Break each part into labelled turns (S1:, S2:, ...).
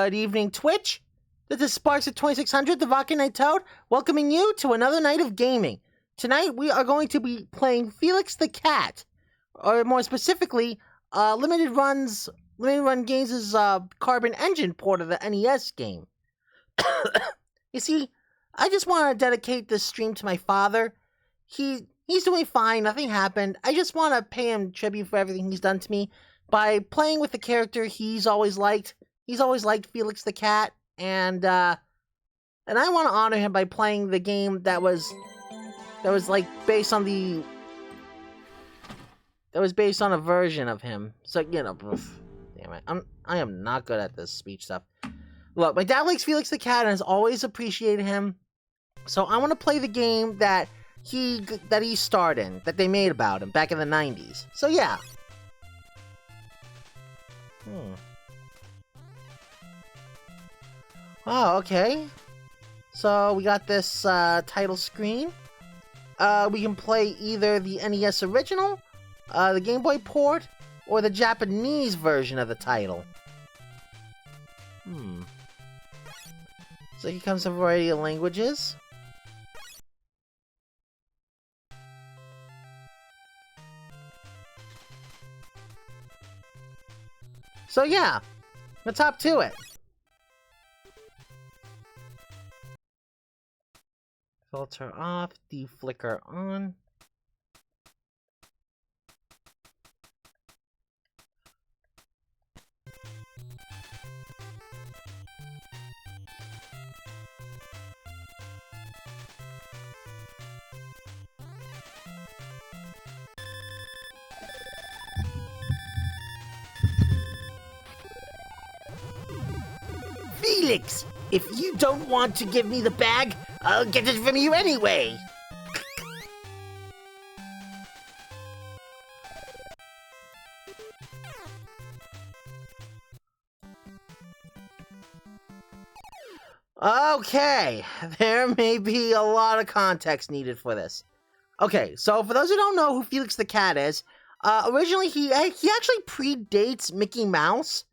S1: Good evening, Twitch. This is Sparks at 2600, the Rocket Knight Toad, welcoming you to another night of gaming. Tonight we are going to be playing Felix the Cat, or more specifically, Limited Run Games' Carbon Engine port of the NES game. You see, I just want to dedicate this stream to my father. He's doing fine, nothing happened. I just want to pay him tribute for everything he's done to me by playing with the character he's always liked. He's always liked Felix the Cat, and I want to honor him by playing the game that was like based on a version of him. So, you know, damn it, I am not good at this speech stuff. Look, my dad likes Felix the Cat and has always appreciated him. So I want to play the game that he starred in, that they made about him back in the 90s. So yeah. Oh, okay. So we got this title screen. We can play either the NES original, the Game Boy port, or the Japanese version of the title. So here comes a variety of languages. So yeah, let's hop to it. Filter off, deflicker on. Felix, if you don't want to give me the bag, I'll get it from you anyway. Okay, there may be a lot of context needed for this. Okay, so for those who don't know who Felix the Cat is, originally he actually predates Mickey Mouse.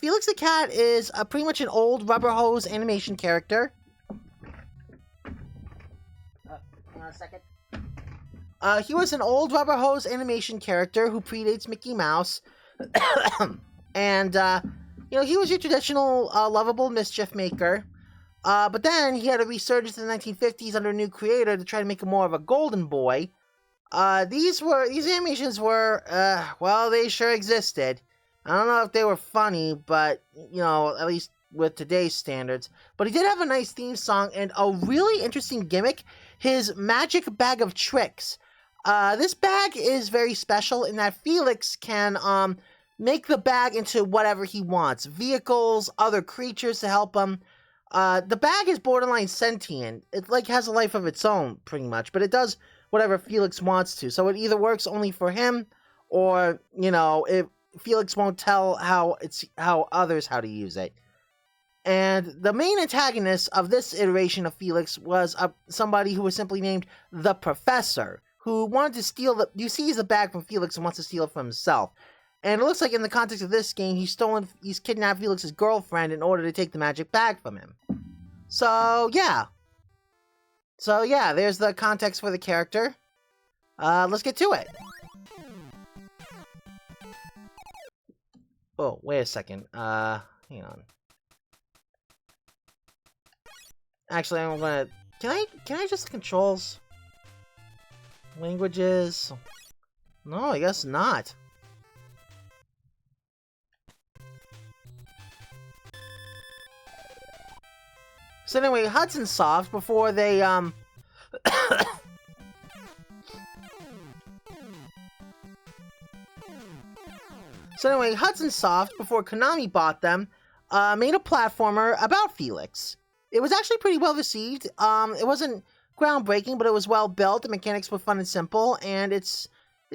S1: Felix the Cat is pretty much an old rubber hose animation character. Hold on a second. He was an old rubber hose animation character who predates Mickey Mouse. And, you know, he was your traditional lovable mischief maker. But then he had a resurgence in the 1950s under a new creator to try to make him more of a golden boy. These animations were, well, they sure existed. I don't know if they were funny, but, you know, at least with today's standards. But he did have a nice theme song and a really interesting gimmick, his magic bag of tricks. This bag is very special in that Felix can make the bag into whatever he wants. Vehicles, other creatures to help him. The bag is borderline sentient. It, like, has a life of its own, pretty much. But it does whatever Felix wants to. So it either works only for him, or, you know, if Felix won't tell how others how to use it. And the main antagonist of this iteration of Felix was somebody who was simply named the Professor, who wanted to steal who sees the bag from Felix and wants to steal it for himself. And it looks like in the context of this game, he's kidnapped Felix's girlfriend in order to take the magic bag from him. So yeah, there's the context for the character. Let's get to it. Oh, wait a second. Hang on. Actually, I'm gonna... Can I just controls? Languages? No, I guess not. So anyway, Hudson Soft, before they, So anyway, Hudson Soft, before Konami bought them, made a platformer about Felix. It was actually pretty well received. It wasn't groundbreaking, but it was well built. The mechanics were fun and simple, and it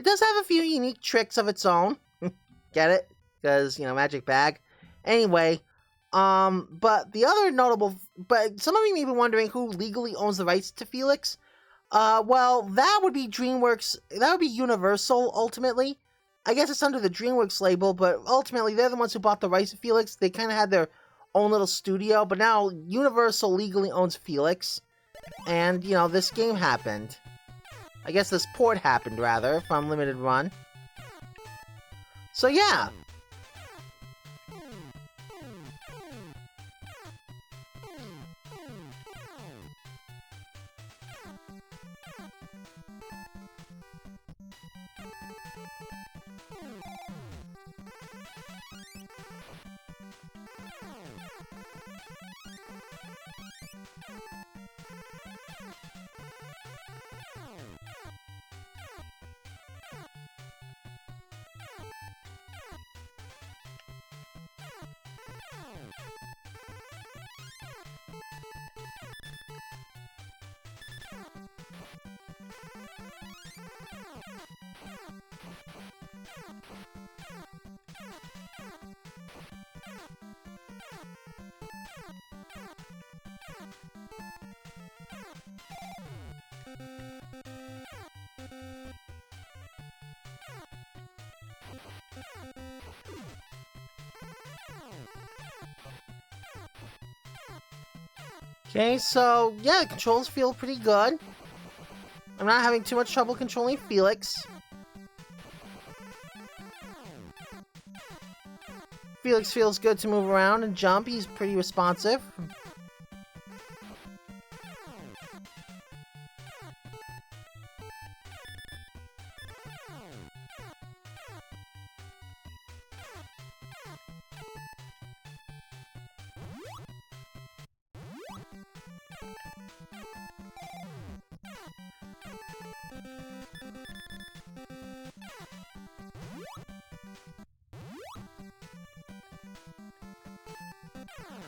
S1: does have a few unique tricks of its own. Get it? Because, you know, magic bag. Anyway, but some of you may be wondering who legally owns the rights to Felix. Well, that would be DreamWorks. That would be Universal, ultimately. I guess it's under the DreamWorks label, but ultimately they're the ones who bought the rights to Felix. They kind of had their own little studio, but now Universal legally owns Felix, and, you know, this game happened. I guess this port happened, rather, from Limited Run. So, yeah. Okay, so, yeah, the controls feel pretty good. I'm not having too much trouble controlling Felix. Felix feels good to move around and jump. He's pretty responsive.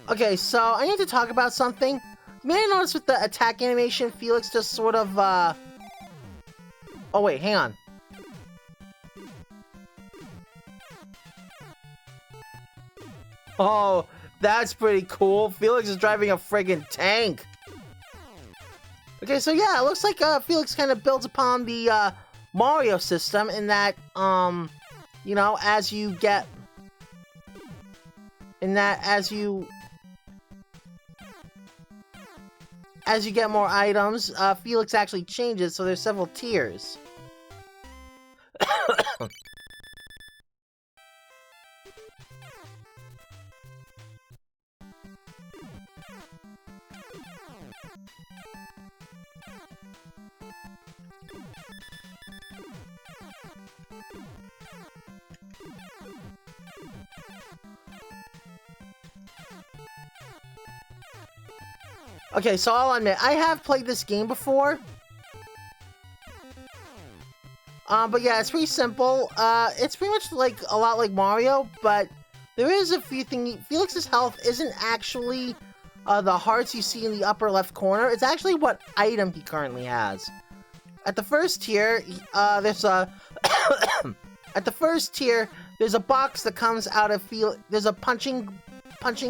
S1: Okay, so I need to talk about something. You may have noticed with the attack animation, Felix just sort of, Oh, wait, hang on. Oh, that's pretty cool. Felix is driving a friggin' tank. Okay, so yeah, it looks like, Felix kind of builds upon the, Mario system in that, you know, as you get... As you get more items, Felix actually changes, so there's several tiers. Okay, so I'll admit, I have played this game before. But yeah, it's pretty simple. It's pretty much like a lot like Mario, but there is a few things. Felix's health isn't actually the hearts you see in the upper left corner. It's actually what item he currently has. At the first tier, there's a at the first tier, there's a box that comes out of there's a punching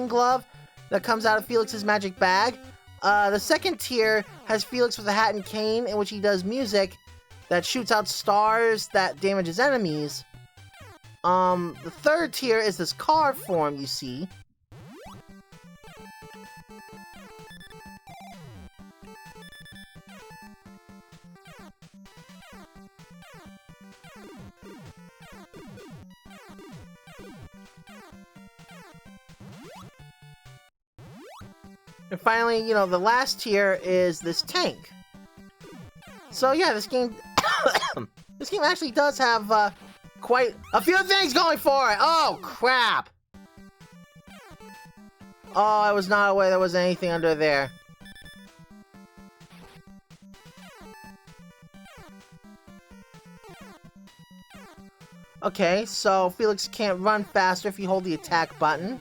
S1: glove that comes out of Felix's magic bag. The second tier has Felix with a hat and cane, in which he does music that shoots out stars that damages enemies. The third tier is this car form you see. And finally, you know, the last tier is this tank. So yeah, this game... this game actually does have, quite a few things going for it! Oh, crap! Oh, I was not aware there was anything under there. Okay, so Felix can't run faster if you hold the attack button.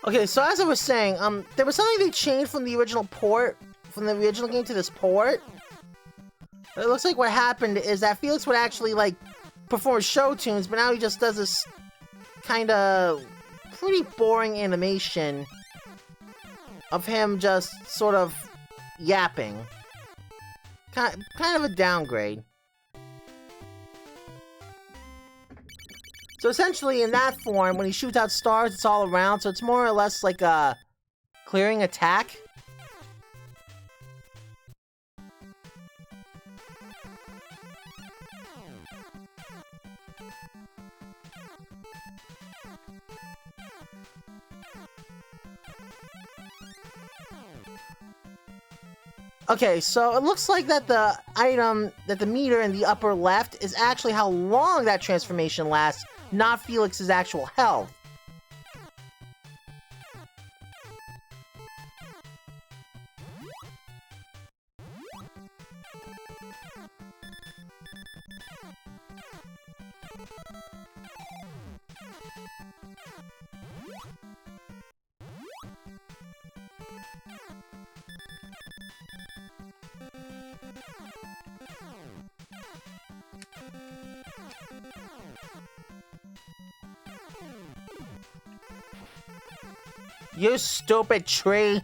S1: Okay, so as I was saying, there was something they changed from the original port, from the original game to this port. It looks like what happened is that Felix would actually, like, perform show tunes, but now he just does this kinda pretty boring animation of him just sort of yapping. kind of a downgrade. So essentially, in that form, when he shoots out stars, it's all around, so it's more or less like a clearing attack. Okay, so it looks like that the item, that the meter in the upper left is actually how long that transformation lasts, not Felix's actual health. You stupid tree!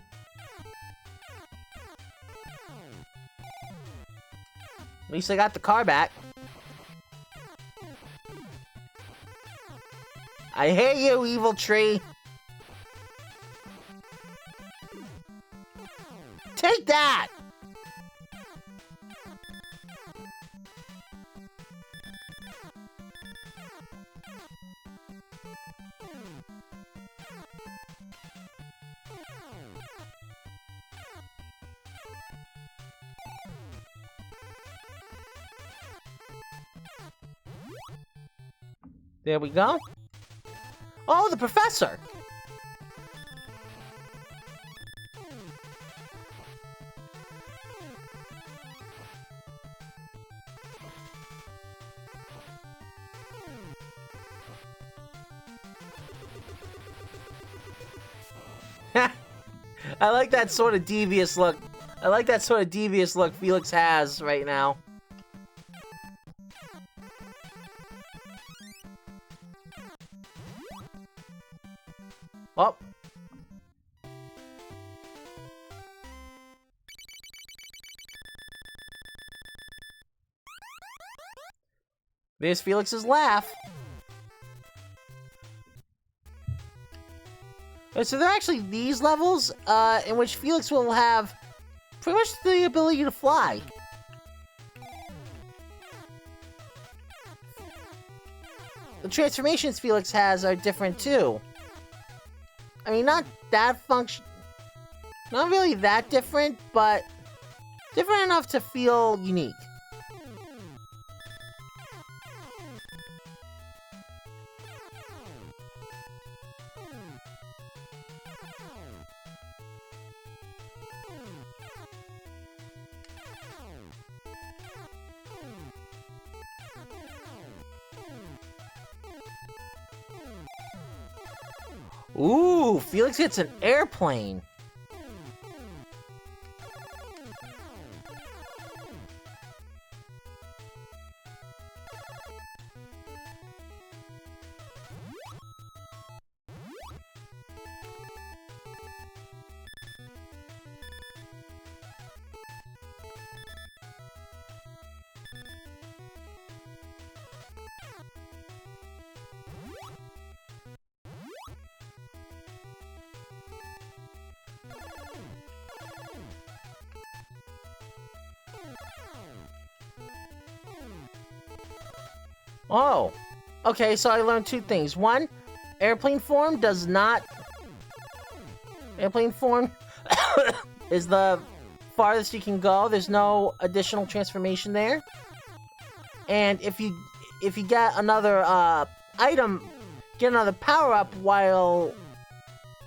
S1: At least I got the car back. I hate you, evil tree! Take that! There we go. Oh, the professor! I like that sort of devious look. I like that sort of devious look Felix has right now. Oh. There's Felix's laugh. So there are actually these levels, in which Felix will have pretty much the ability to fly. The transformations Felix has are different too. I mean, not really that different, but different enough to feel unique. Ooh, Felix hits an airplane. Oh, okay, so I learned two things. One, airplane form does not... Airplane form is the farthest you can go. There's no additional transformation there. And if you get another item, get another power-up while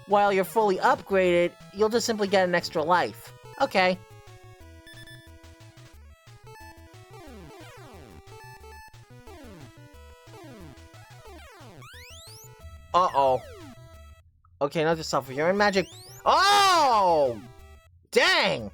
S1: you're fully upgraded, you'll just simply get an extra life. Okay. Uh-oh. Okay, not yourself. You're in magic. Oh! Dang!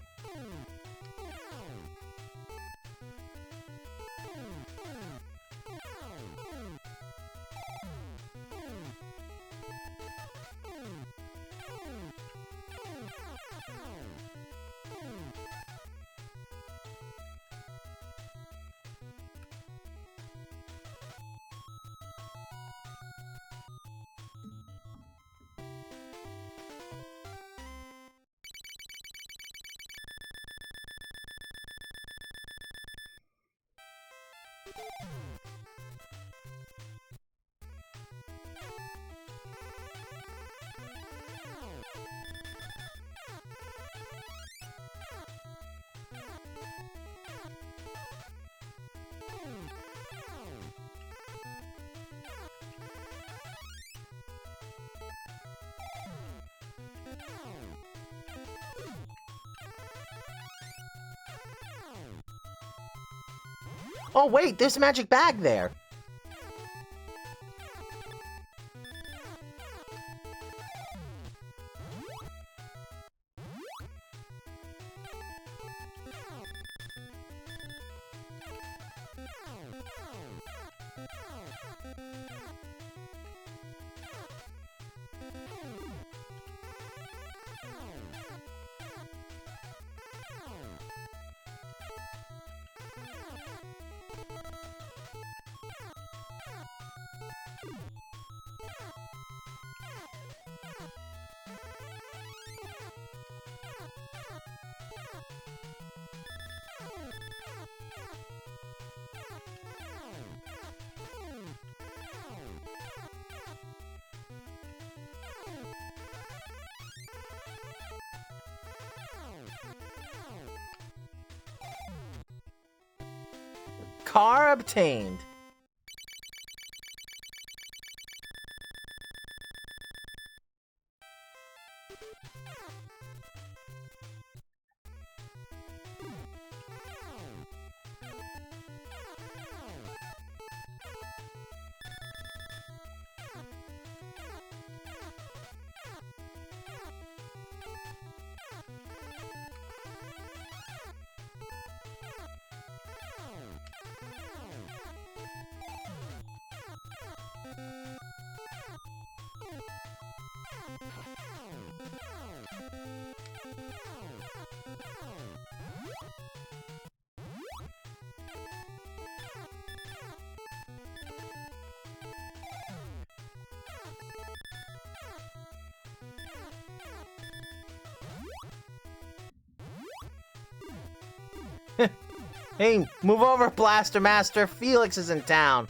S1: Oh wait, there's a magic bag there. Car obtained. Hey, move over, Blaster Master. Felix is in town.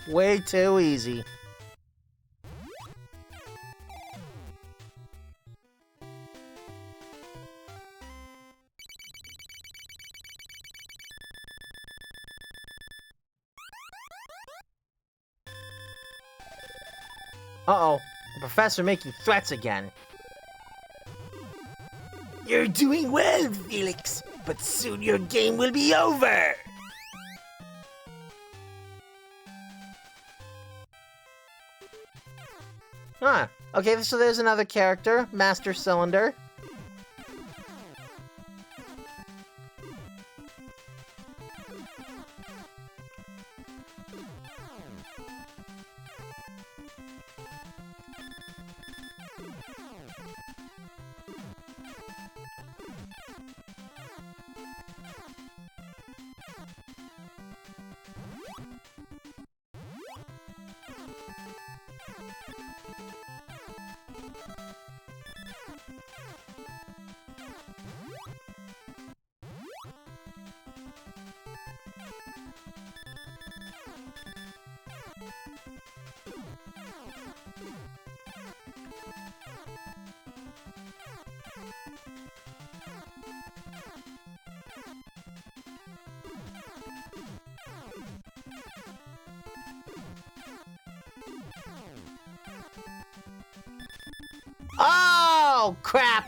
S1: Way too easy. Uh-oh, the professor making threats again. You're doing well, Felix, but soon your game will be over. Huh. Okay, so there's another character, Master Cylinder. Oh, crap!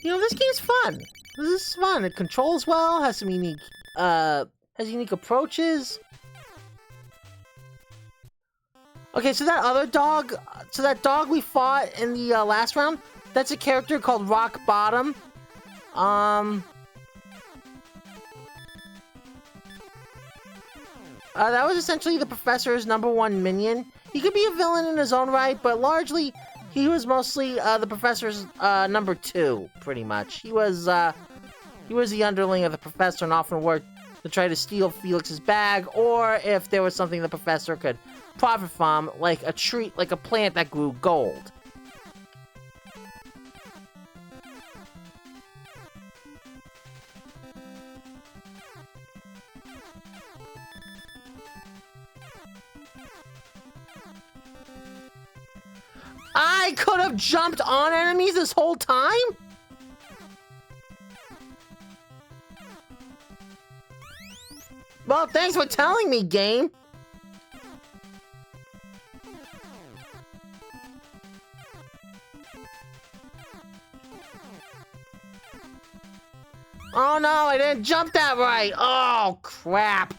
S1: You know, this game's fun. This is fun. It controls well, has some unique, approaches. Okay, so that dog we fought in the last round, that's a character called Rock Bottom. That was essentially the professor's #1 minion. He could be a villain in his own right, but largely, he was mostly the professor's #2, pretty much. He was the underling of the professor and often worked to try to steal Felix's bag, or if there was something the professor could profit from, like a tree, like a plant that grew gold. I could have jumped on enemies this whole time? Well, thanks for telling me, game. Oh no, I didn't jump that right. Oh, crap.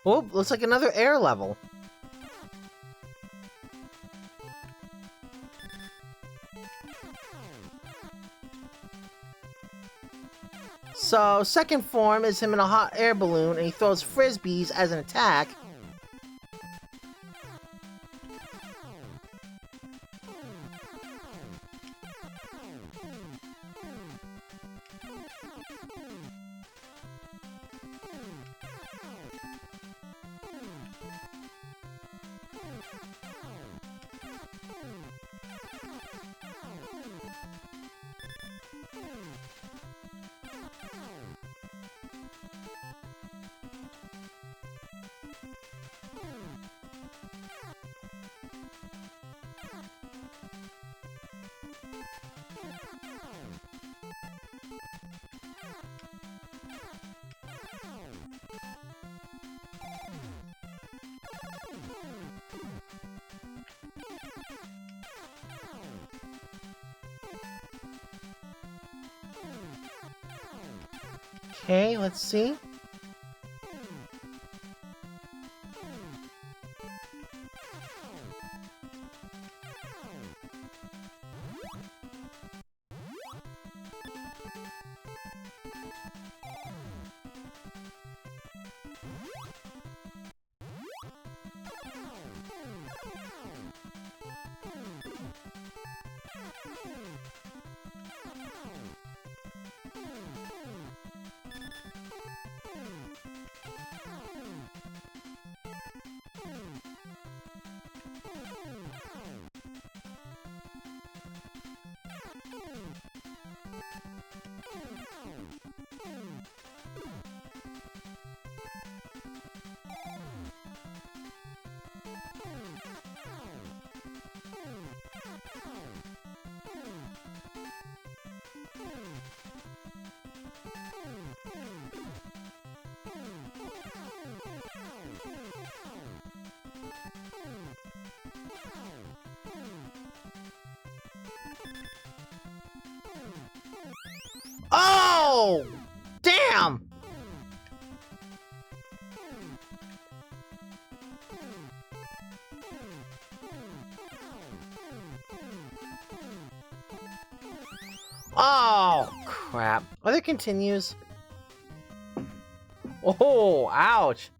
S1: Oh, looks like another air level. So, second form is him in a hot air balloon, and he throws frisbees as an attack. Okay, let's see. Oh, crap. Oh, there continues. Oh, ouch.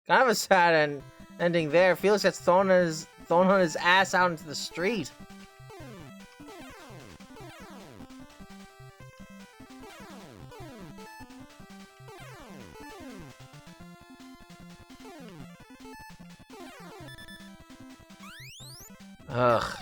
S1: Kind of a sad ending there. Felix gets thrown on his ass out into the street. Ugh.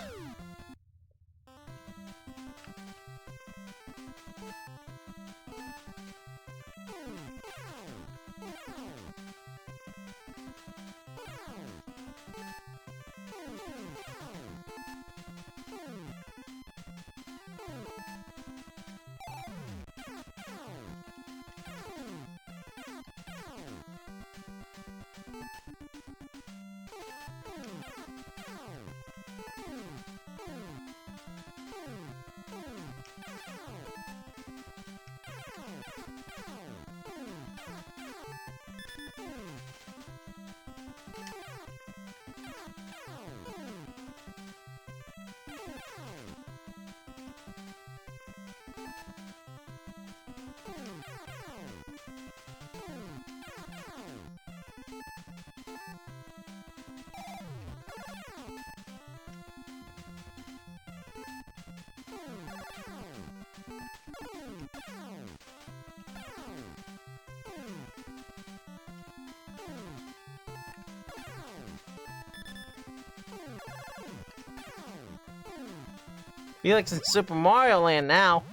S1: Felix in Super Mario Land now.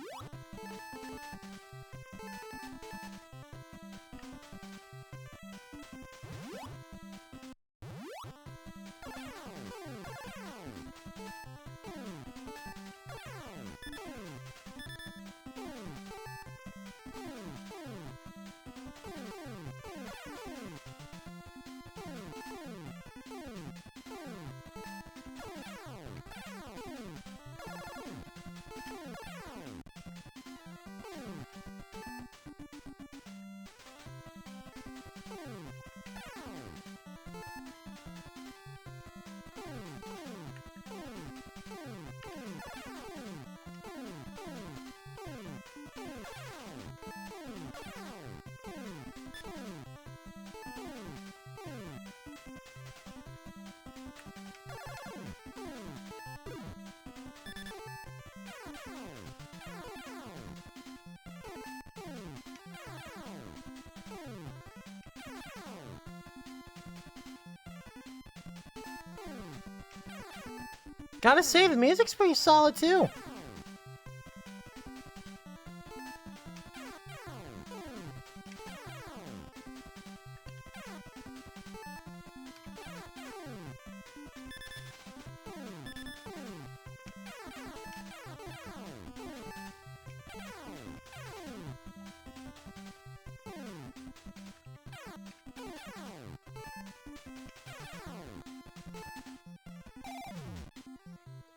S1: Gotta say, the music's pretty solid too.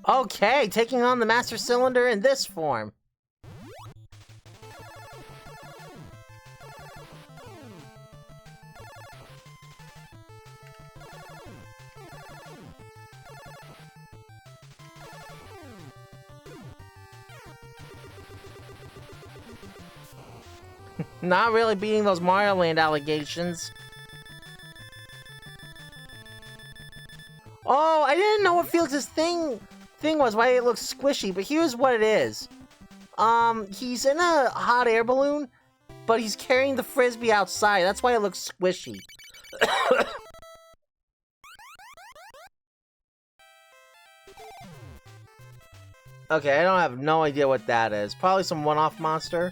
S1: Okay, taking on the Master Cylinder in this form. Not really beating those Mario Land allegations. Oh, I didn't know what Felix's thing was, why it looks squishy, but here's what it is. He's in a hot air balloon, but he's carrying the frisbee outside. That's why it looks squishy. Okay, I don't have no idea what that is. Probably some one-off monster.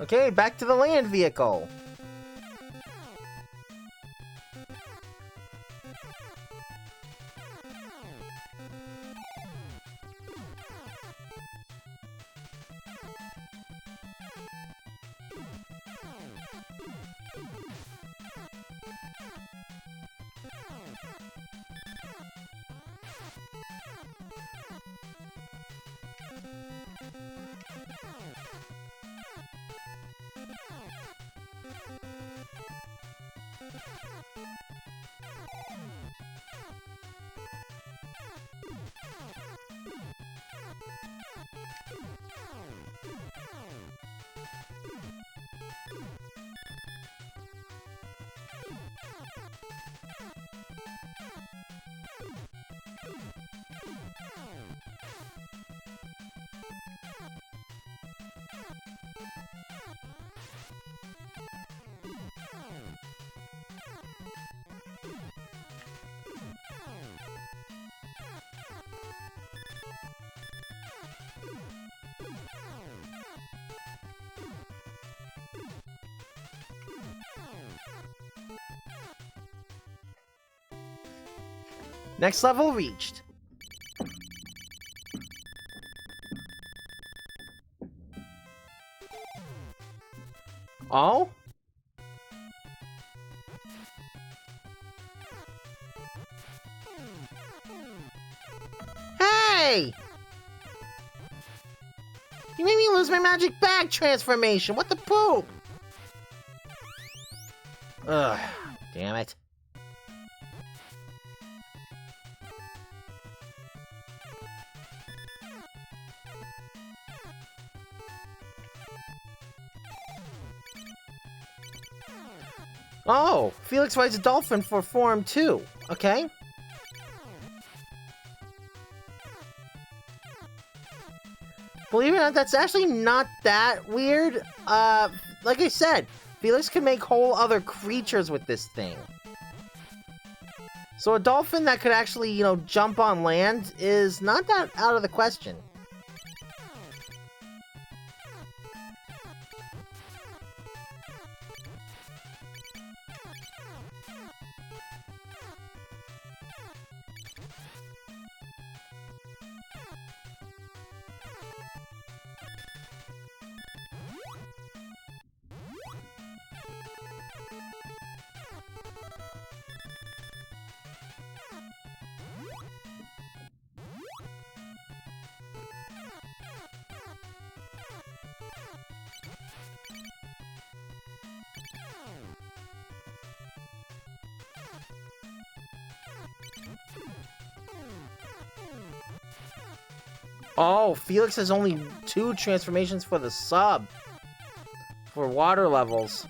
S1: Okay, back to the land vehicle. Next level reached. Oh? Hey! You made me lose my magic bag transformation! What the poop? Ugh, damn it. Oh, Felix rides a dolphin for Form 2. Okay. Believe it or not, that's actually not that weird. Like I said, Felix can make whole other creatures with this thing. So a dolphin that could actually, you know, jump on land is not that out of the question. Oh, Felix has only 2 transformations for the sub. For water levels.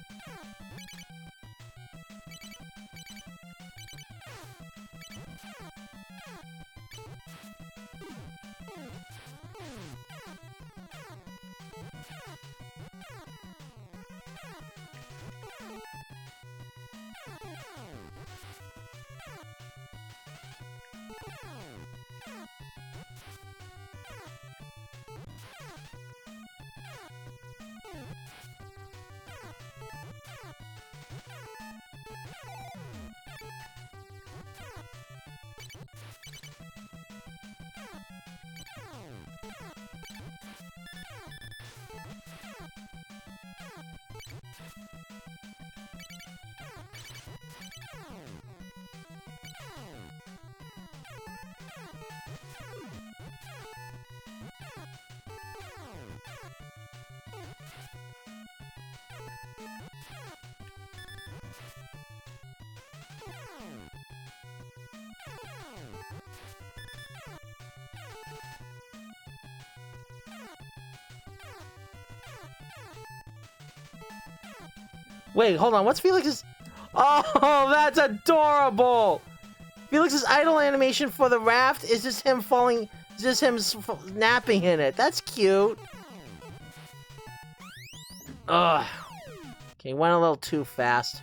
S1: Wait, hold on. What's Felix's... Oh, that's adorable! Felix's idle animation for the raft is just him falling... Just him napping in it. That's cute. Ugh. Okay, went a little too fast.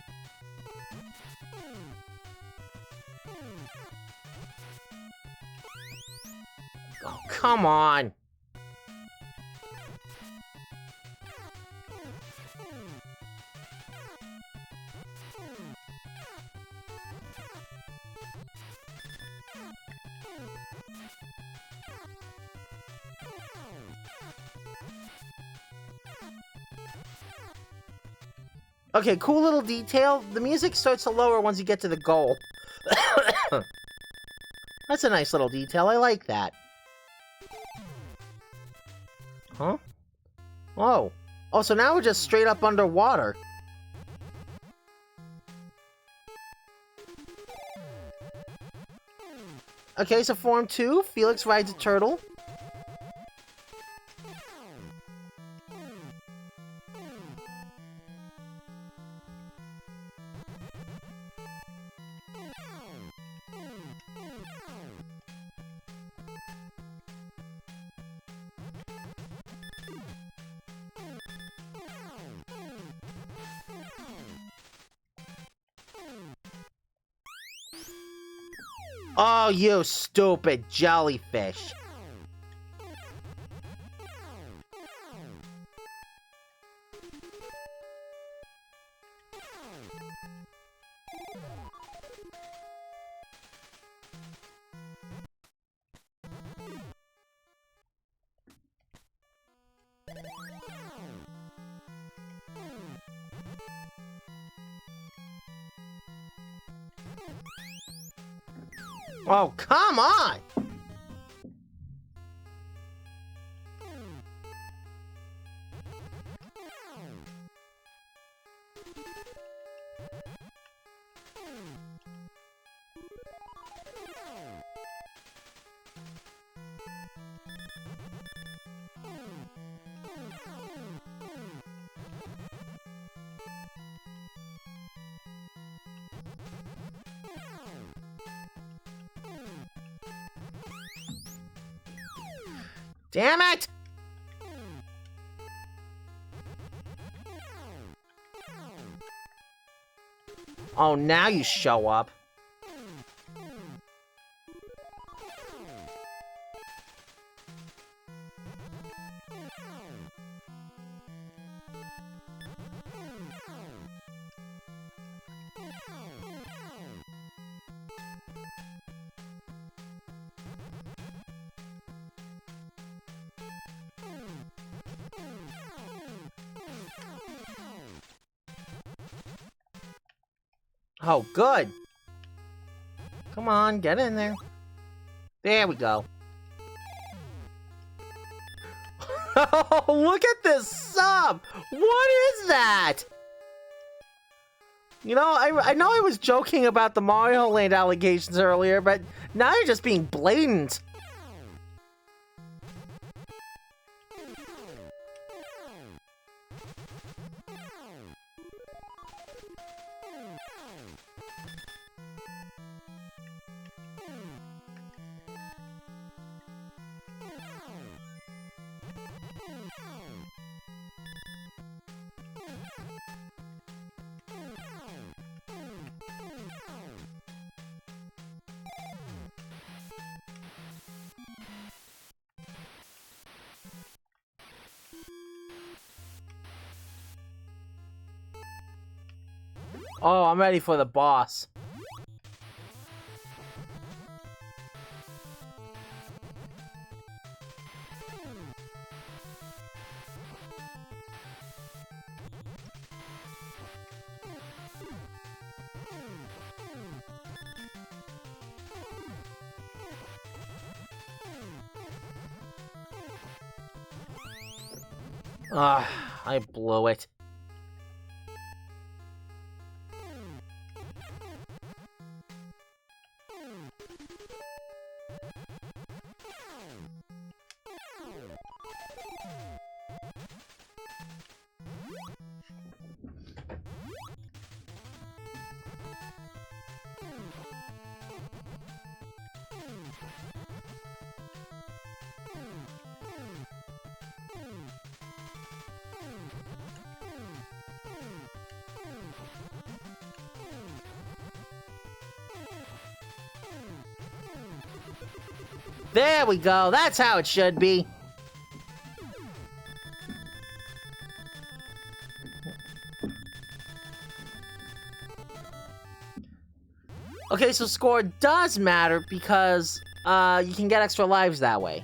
S1: Oh, come on. Okay, cool little detail. The music starts to lower once you get to the goal. That's a nice little detail. I like that. Huh? Oh. Oh, so now we're just straight up underwater. Okay, so Form 2, Felix rides a turtle. Oh, you stupid jellyfish. Oh, come on! Damn it! Oh, now you show up. Oh, good. Come on, get in there. There we go. Oh, look at this sub! What is that? You know, I know I was joking about the Mario Land allegations earlier, but now you're just being blatant. Oh, I'm ready for the boss. Ah, I blew it. There we go. That's how it should be. Okay, so score does matter because you can get extra lives that way.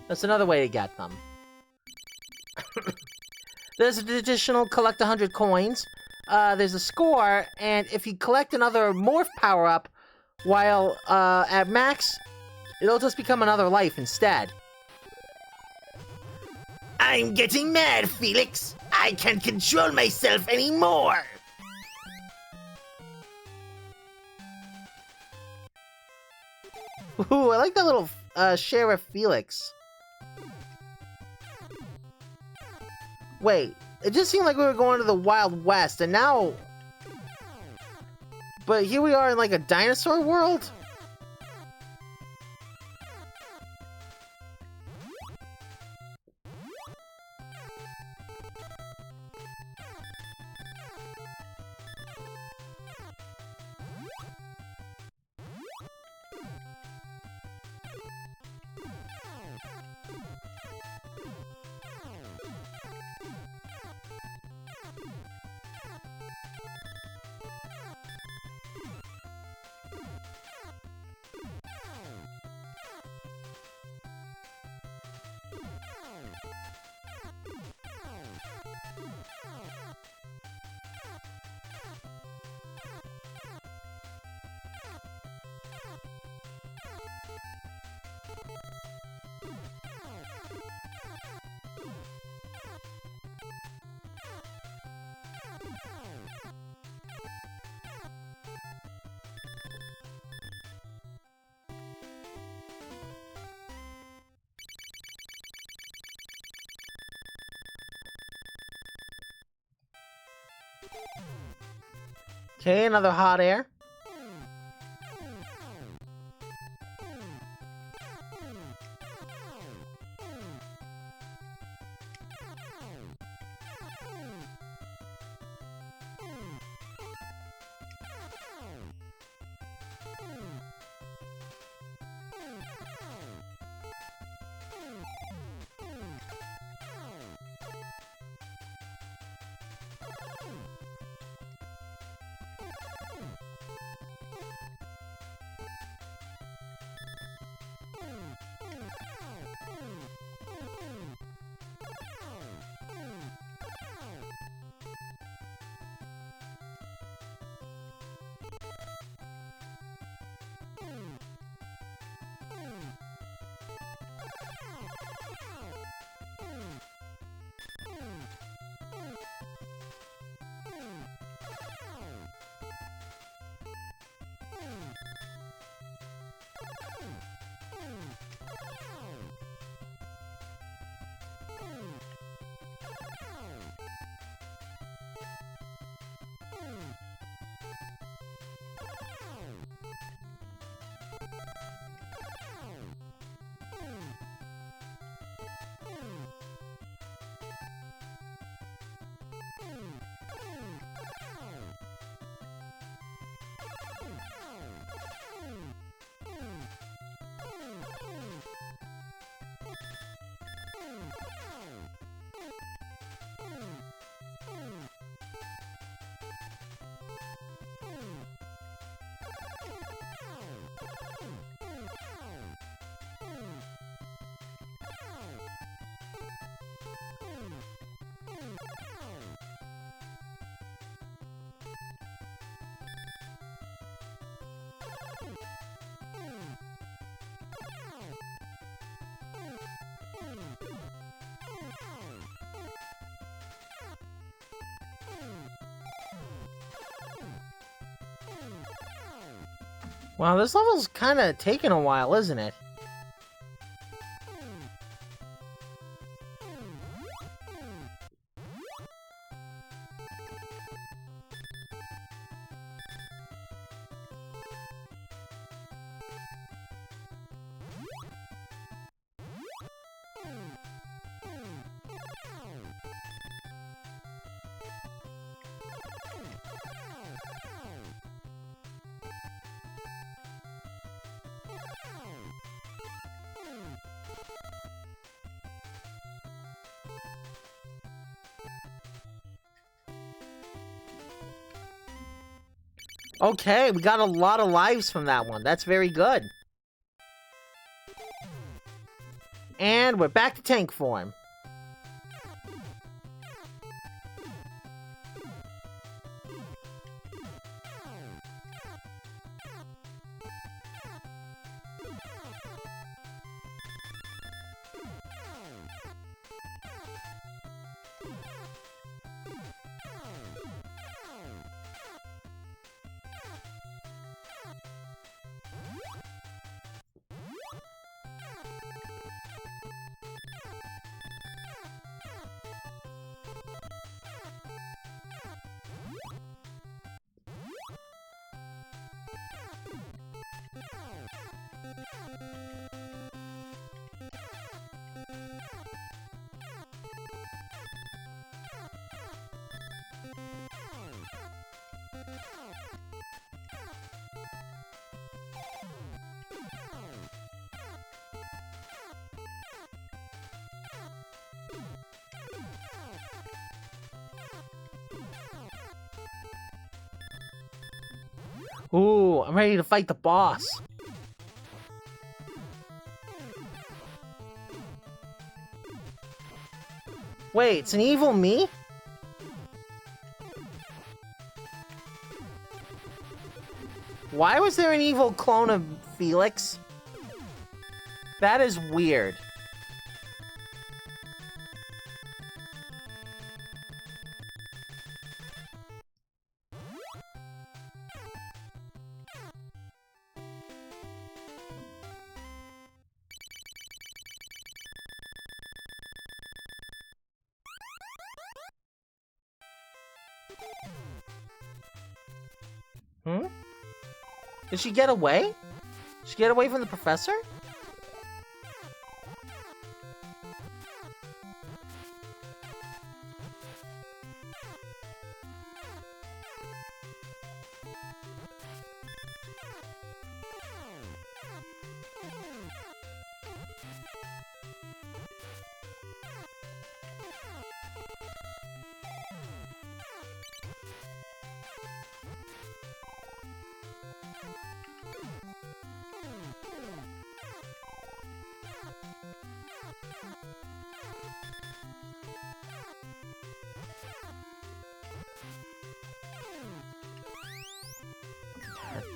S1: That's another way to get them. There's an additional collect 100 coins. There's a score, and if you collect another morph power-up while at max, it'll just become another life instead. I'm getting mad, Felix! I can't control myself anymore! Ooh, I like that little Sheriff Felix. Wait, it just seemed like we were going to the Wild West, and now... But here we are in like a dinosaur world? Okay, another hot air. Wow, this level's kind of taking a while, isn't it? Okay, we got a lot of lives from that one. That's very good. And we're back to tank form. Ooh, I'm ready to fight the boss. Wait, it's an evil me? Why was there an evil clone of Felix? That is weird. Hmm? Did she get away? Did she get away from the professor?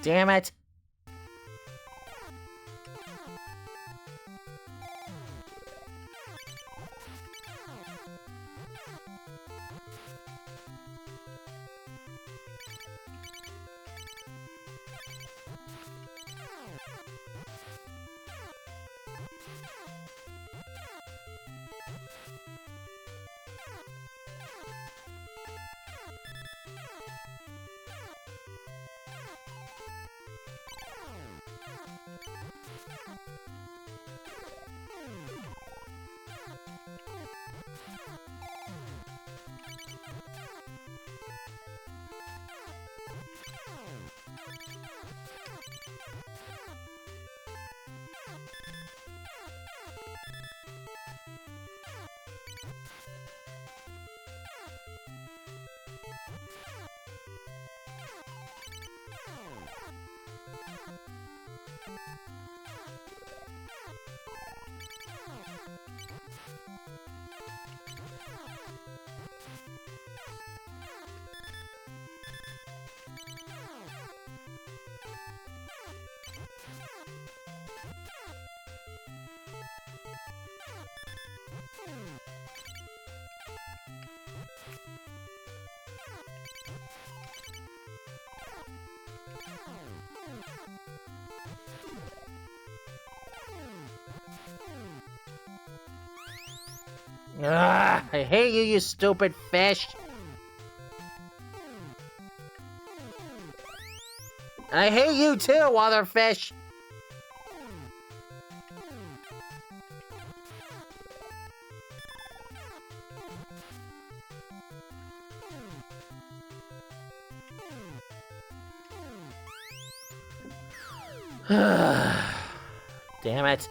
S1: Damn it. Ugh, I hate you, you stupid fish. And I hate you too, other fish. Damn it.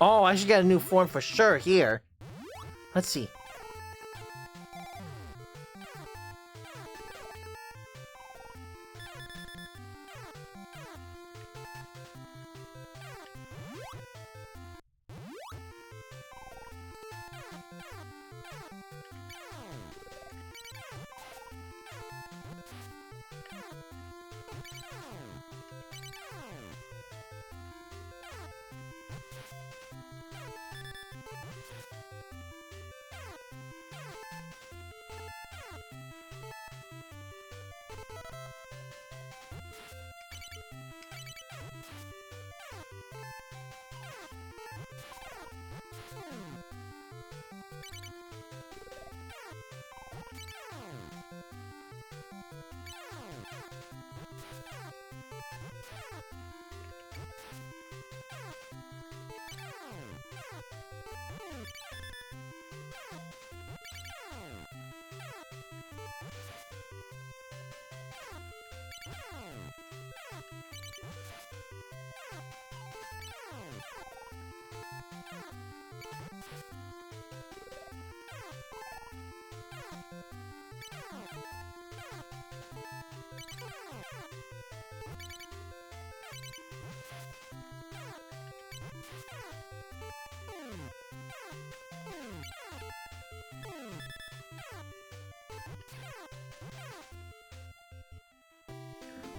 S1: Oh, I should get a new form for sure here. Let's see.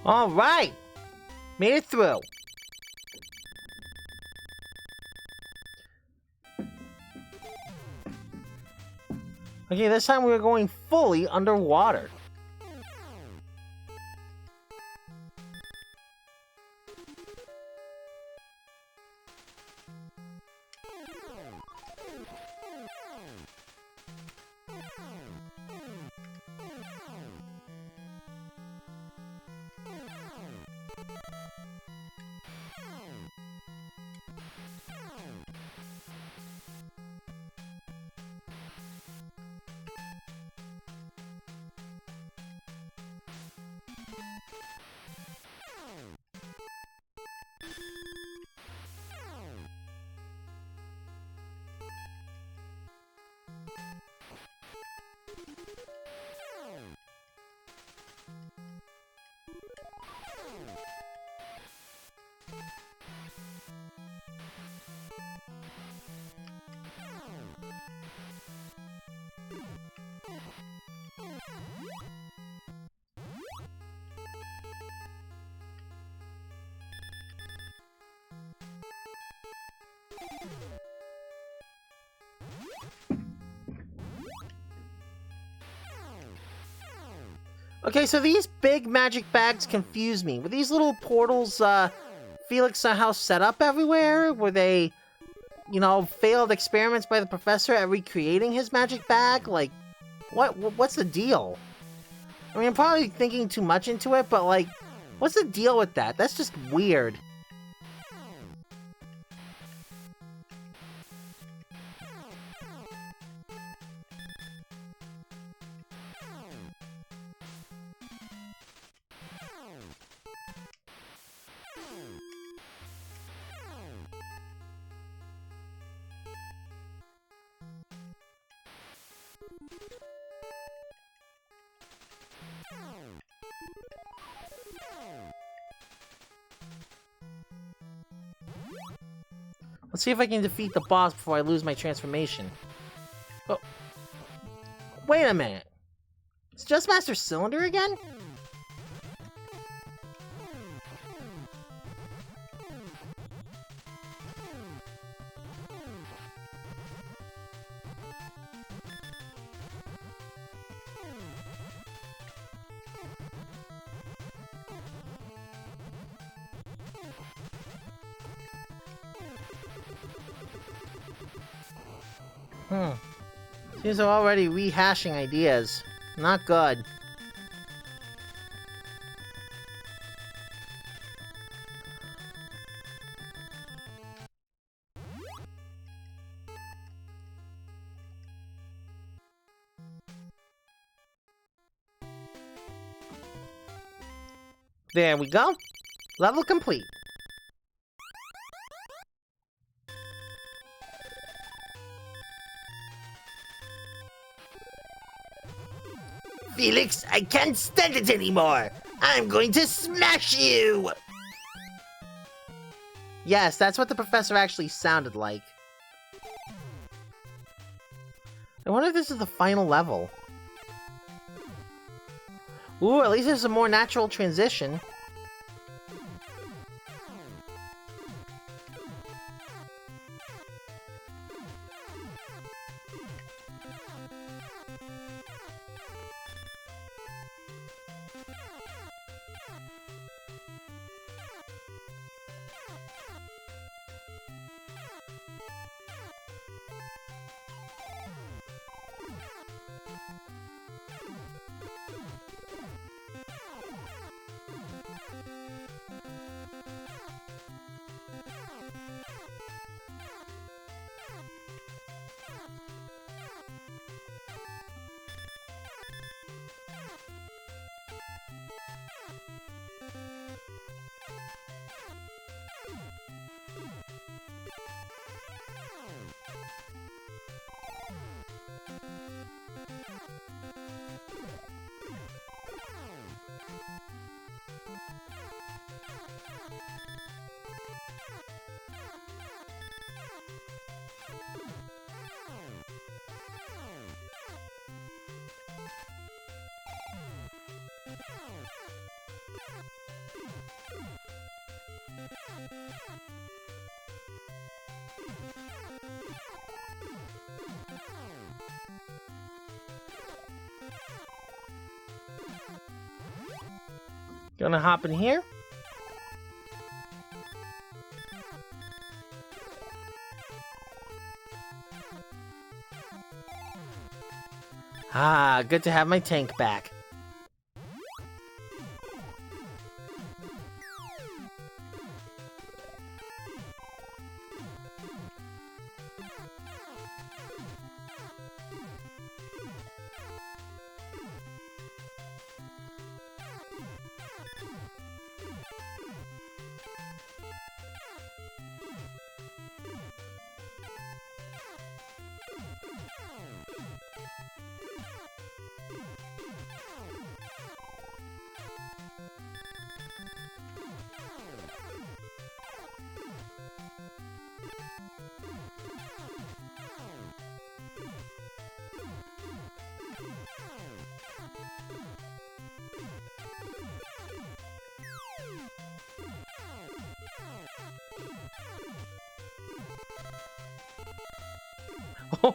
S1: All right, made it through. Okay, this time we were going fully underwater. Okay, so these big magic bags confuse me. Were these little portals, Felix somehow set up everywhere? Were they, failed experiments by the professor at recreating his magic bag? Like, what's the deal? I mean, I'm probably thinking too much into it, but, like, what's the deal with that? That's just weird. Let's see if I can defeat the boss before I lose my transformation. Oh, wait a minute. It's just Master Cylinder again? Seems I'm already rehashing ideas. Not good. There we go. Level complete. Felix, I can't stand it anymore! I'm going to smash you! Yes, that's what the professor actually sounded like. I wonder if this is the final level. Ooh, at least there's a more natural transition. Gonna hop in here. Ah, good to have my tank back.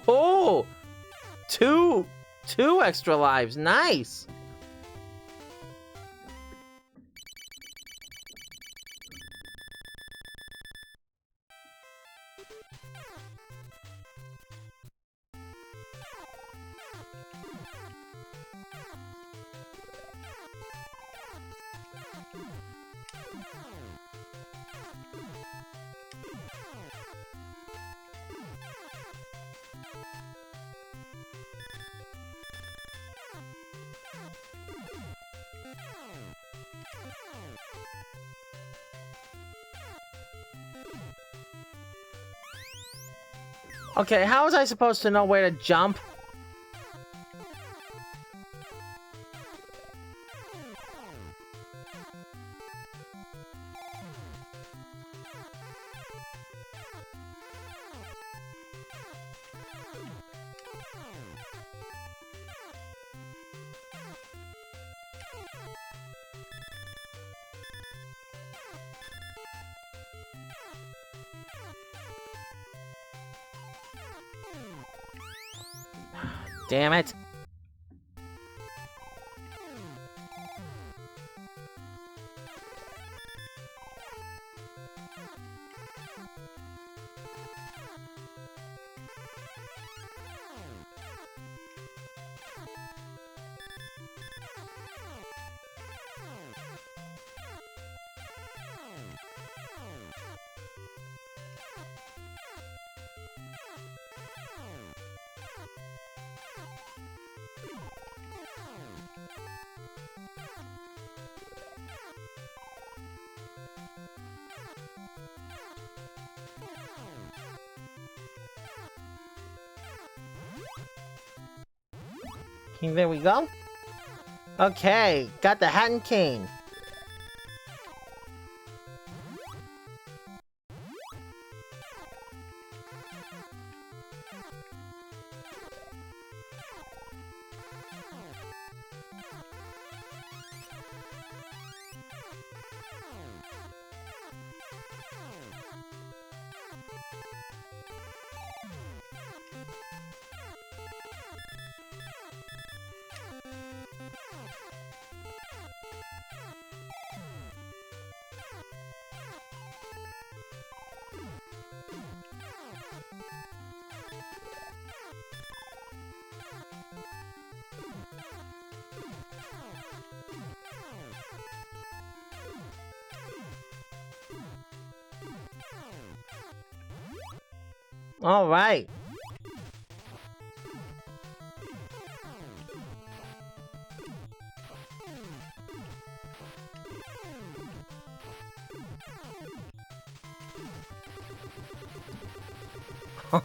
S1: Oh, two extra lives. Nice. Okay, how was I supposed to know where to jump? Damn it. Okay, there we go. Okay, got the hat and cane. All right.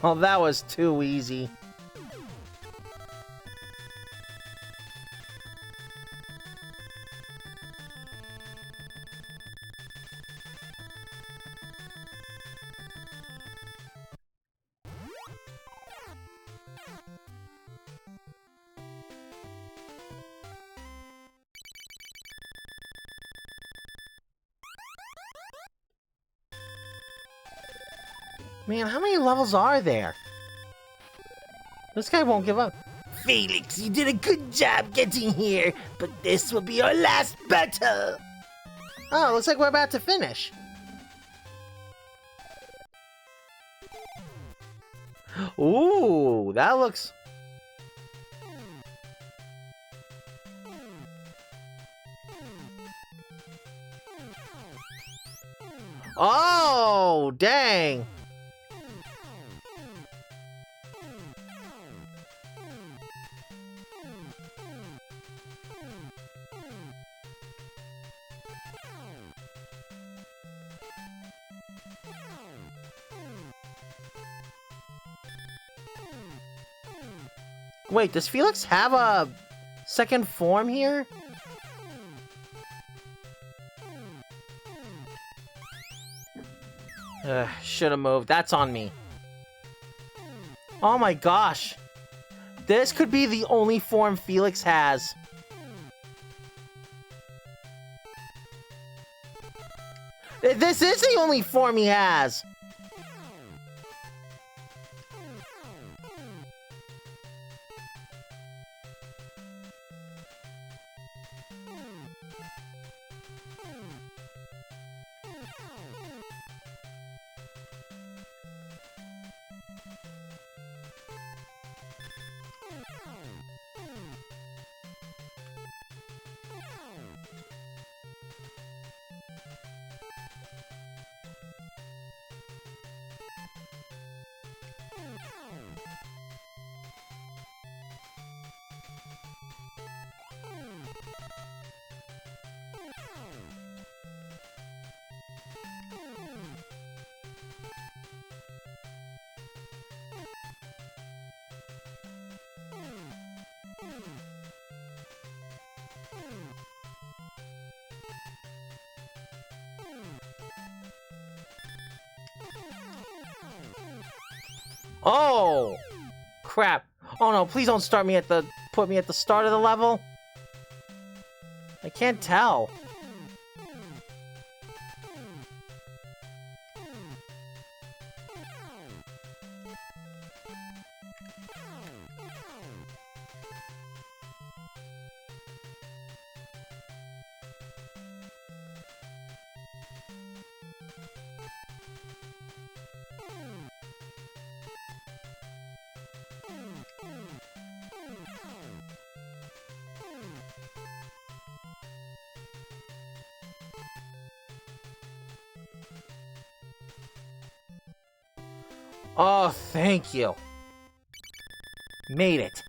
S1: Oh, that was too easy. Man, how many levels are there? This guy won't give up.
S2: Felix, you did a good job getting here, but this will be your last battle.
S1: Oh, looks like we're about to finish. Ooh, that looks... Oh, dang. Wait, does Felix have a second form here? Should've moved. That's on me. Oh my gosh. This could be the only form Felix has. This is the only form he has! Oh! Crap. Oh no, please don't put me at the start of the level. I can't tell. Oh, thank you. Made it.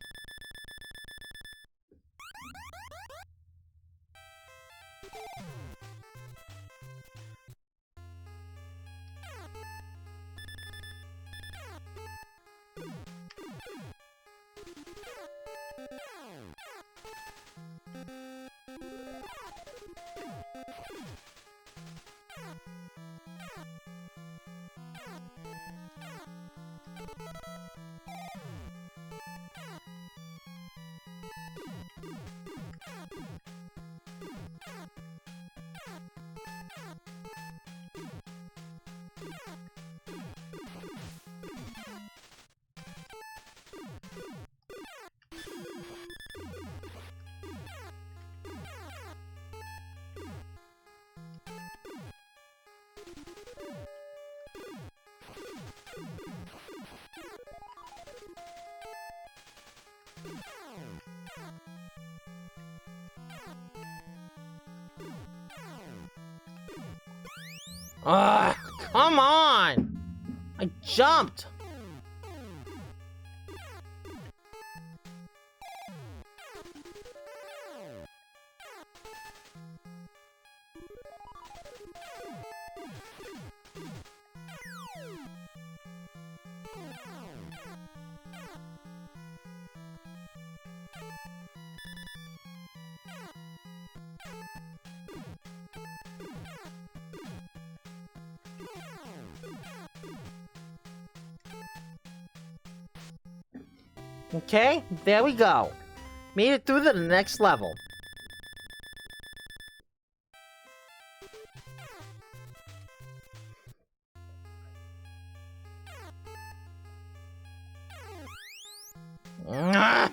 S1: Ugh, come on! I jumped! Okay, there we go. Made it through to the next level. Ah!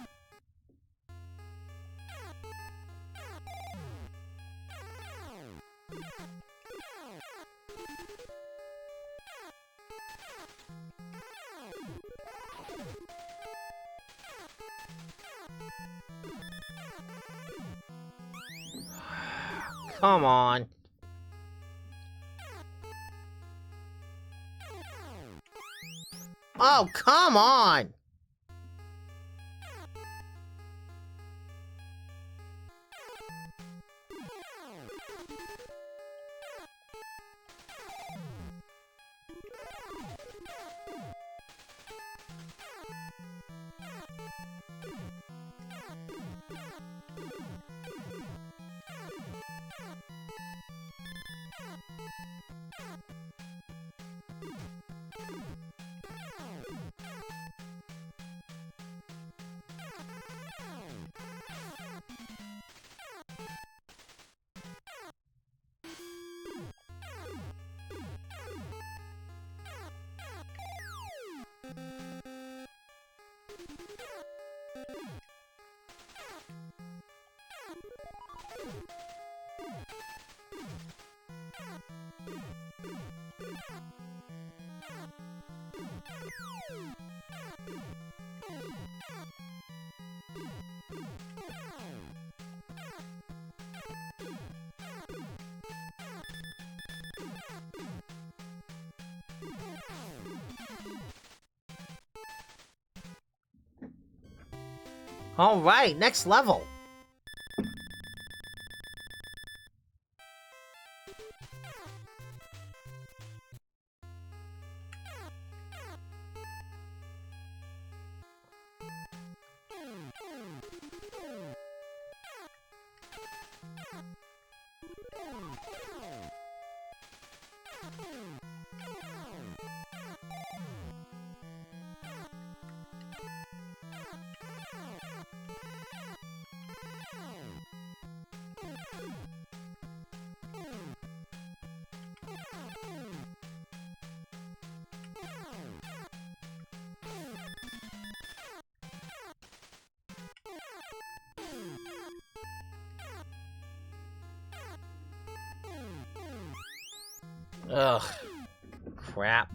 S1: come on. Oh, come on! Alright, next level. Ugh. Crap.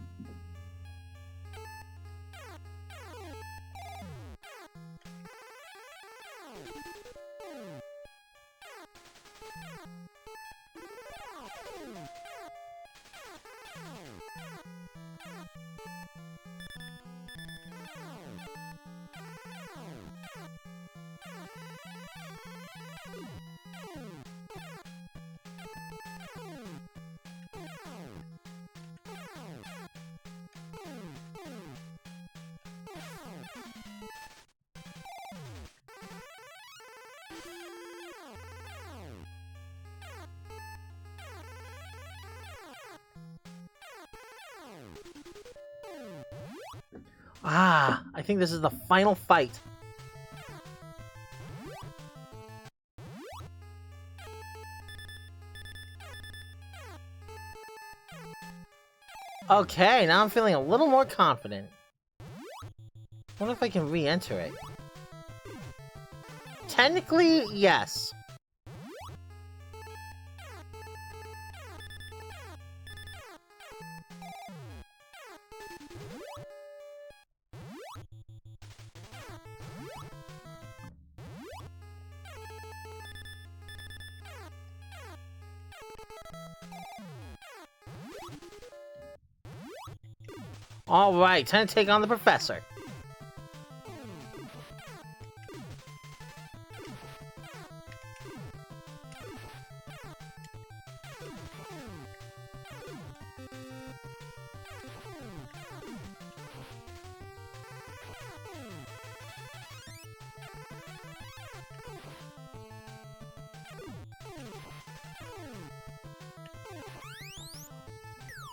S1: Ah, I think this is the final fight. Okay, now I'm feeling a little more confident. Wonder if I can re-enter it. Technically, yes. Alright, time to take on the professor.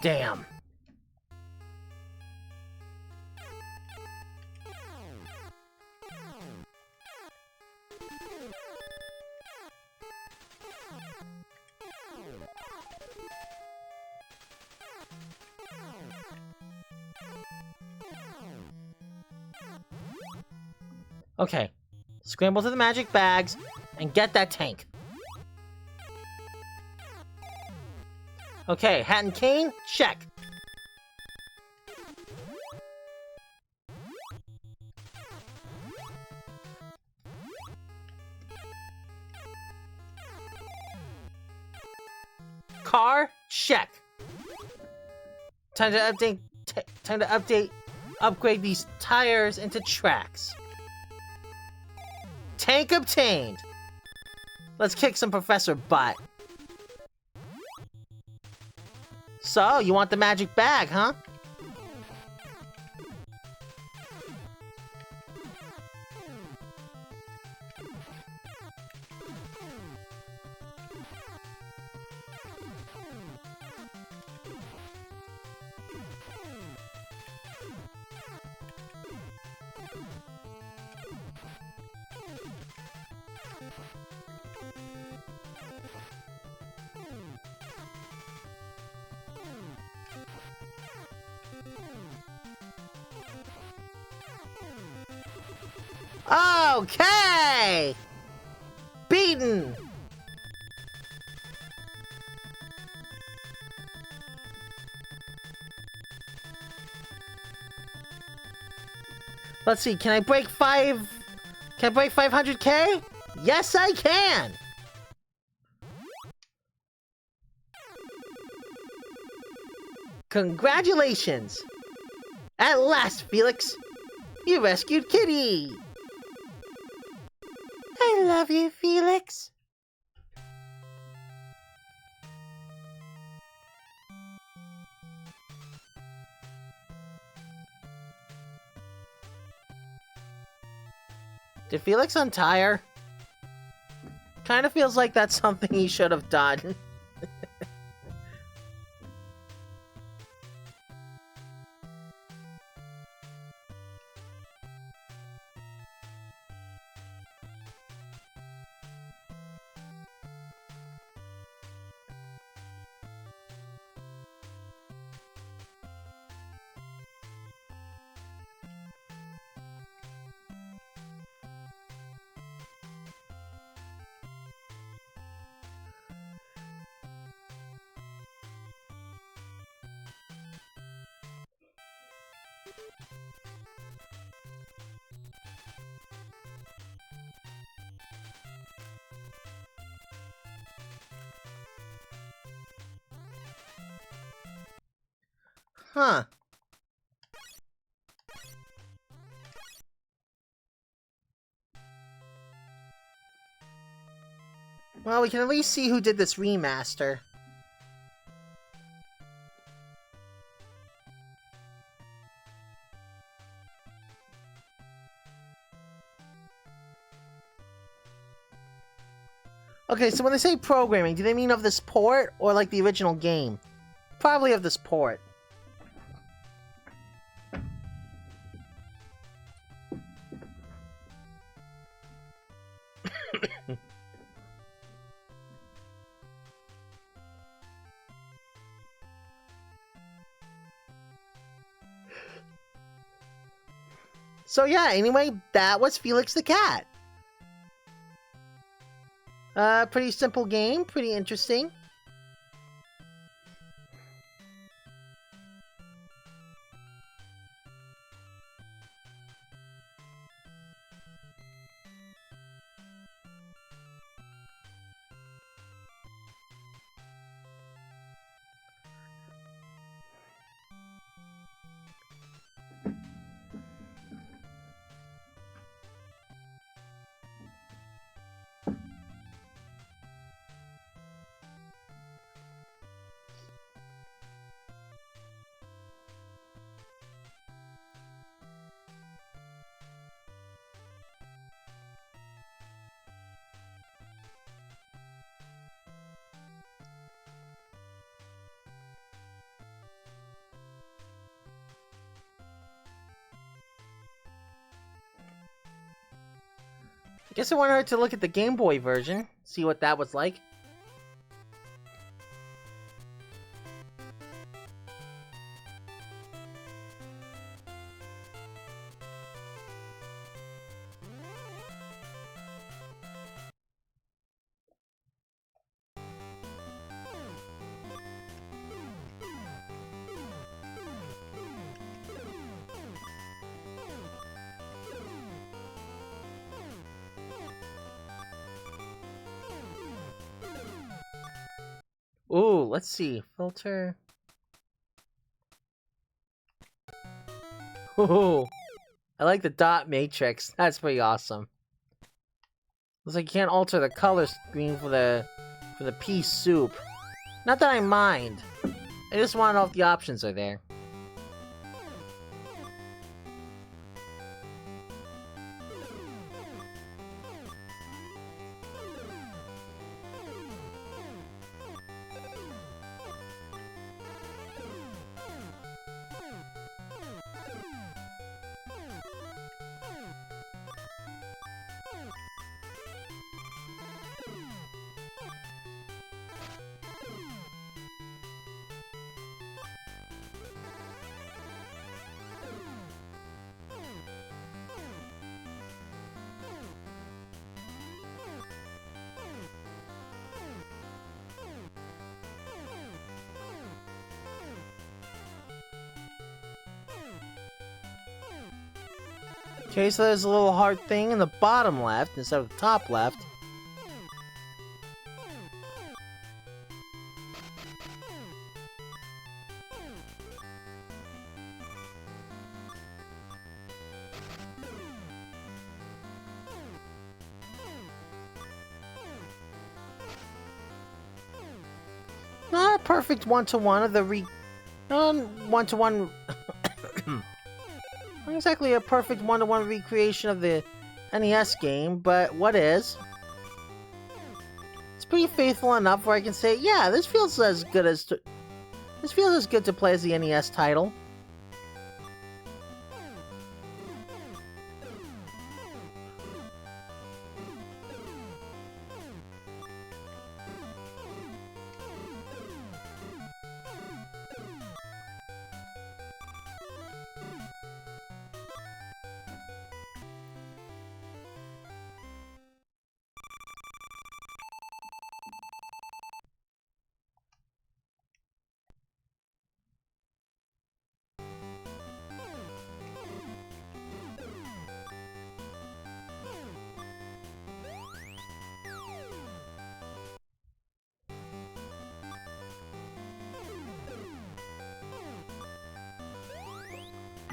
S1: Damn. Okay, scramble to the magic bags and get that tank. Okay, hat and cane, check. Car? Check. Time to update, upgrade these tires into tracks. Tank obtained. Let's kick some professor butt. So, you want the magic bag, huh? Okay! Beaten! Let's see, can I break 500K? Yes, I can! Congratulations! At last, Felix! You rescued Kitty! I love you, Felix. Did Felix untire? Kinda feels like that's something he should have done. Huh. Well, we can at least see who did this remaster. Okay, so when they say programming, do they mean of this port or like the original game? Probably of this port. So yeah, anyway, that was Felix the Cat. Pretty simple game, pretty interesting. I guess I wanted to look at the Game Boy version, see what that was like. let's see. Filter. Ooh, I like the dot matrix. That's pretty awesome. Looks like you can't alter the color screen for the pea soup. Not that I mind. I just want to know if the options are there. Okay, so there's a little heart thing in the bottom left instead of the top left. Not a perfect one-to-one of the one-to-one. Not exactly a perfect one-to-one recreation of the NES game, but what is? It's pretty faithful enough where I can say, yeah, this feels as good to play as the NES title.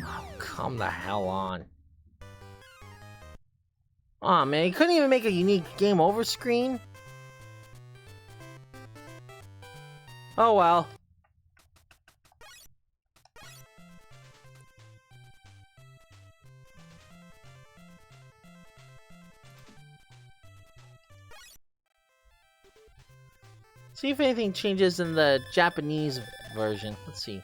S1: Oh, come the hell on. Aw, man, you couldn't even make a unique game over screen? Oh well. See if anything changes in the Japanese version. Let's see.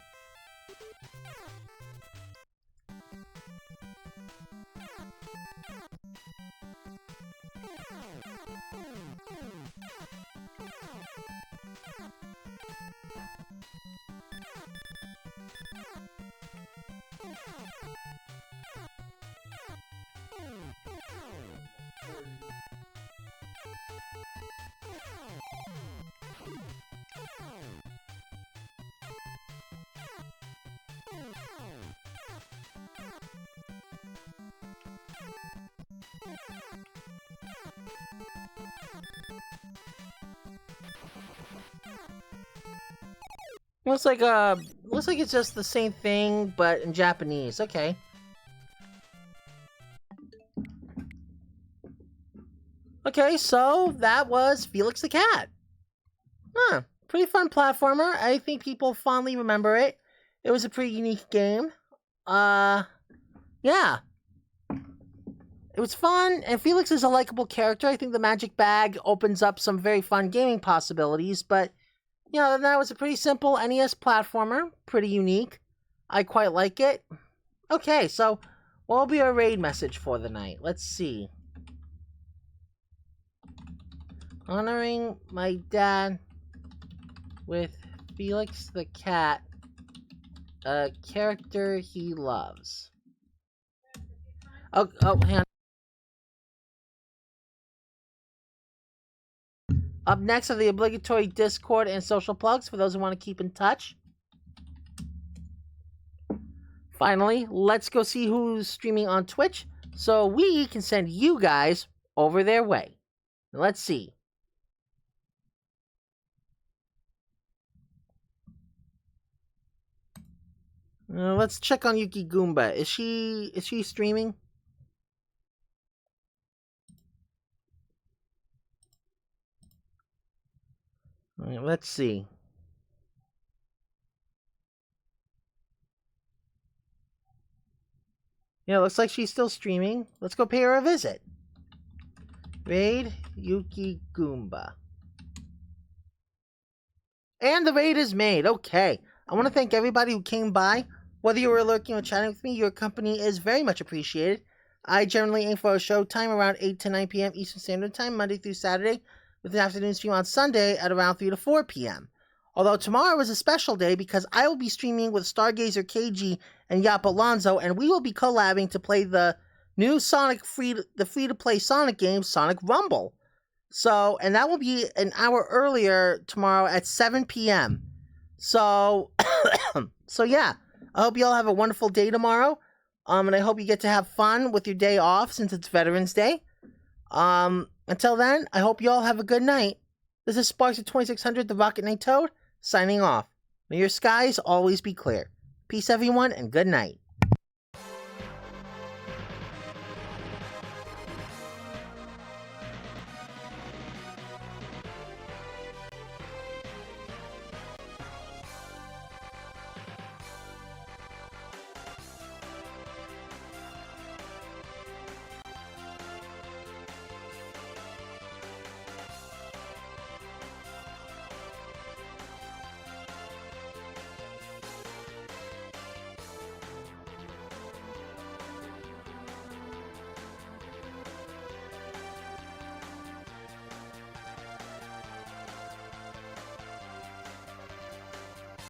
S1: Looks like it's just the same thing, but in Japanese. Okay. Okay, so that was Felix the Cat. Huh. Pretty fun platformer. I think people fondly remember it. It was a pretty unique game. Yeah. It was fun, and Felix is a likable character. I think the Magic Bag opens up some very fun gaming possibilities, but you know, that was a pretty simple NES platformer. Pretty unique. I quite like it. Okay, so what will be our raid message for the night? Let's see. Honoring my dad with Felix the Cat, a character he loves. Oh, hang on. Up next are the obligatory Discord and social plugs for those who want to keep in touch. Finally, let's go see who's streaming on Twitch so we can send you guys over their way. Let's see. Let's check on Yuki Goomba. Is she streaming? All right, let's see. Yeah, looks like she's still streaming. Let's go pay her a visit. Raid Yuki Goomba. And the raid is made. Okay. I want to thank everybody who came by. Whether you were lurking or chatting with me, your company is very much appreciated. I generally aim for a show time around 8 to 9 p.m. Eastern Standard Time, Monday through Saturday, with an afternoon stream on Sunday at around 3 to 4 p.m. Although tomorrow is a special day because I will be streaming with Stargazer KG and Yap Alonso, and we will be collabing to play the new free-to-play Sonic game, Sonic Rumble. So, and that will be an hour earlier tomorrow at 7 p.m. So, yeah, I hope you all have a wonderful day tomorrow. And I hope you get to have fun with your day off since it's Veterans Day. Until then, I hope you all have a good night. This is Sparks of 2600, the Rocket Knight Toad, signing off. May your skies always be clear. Peace, everyone, and good night.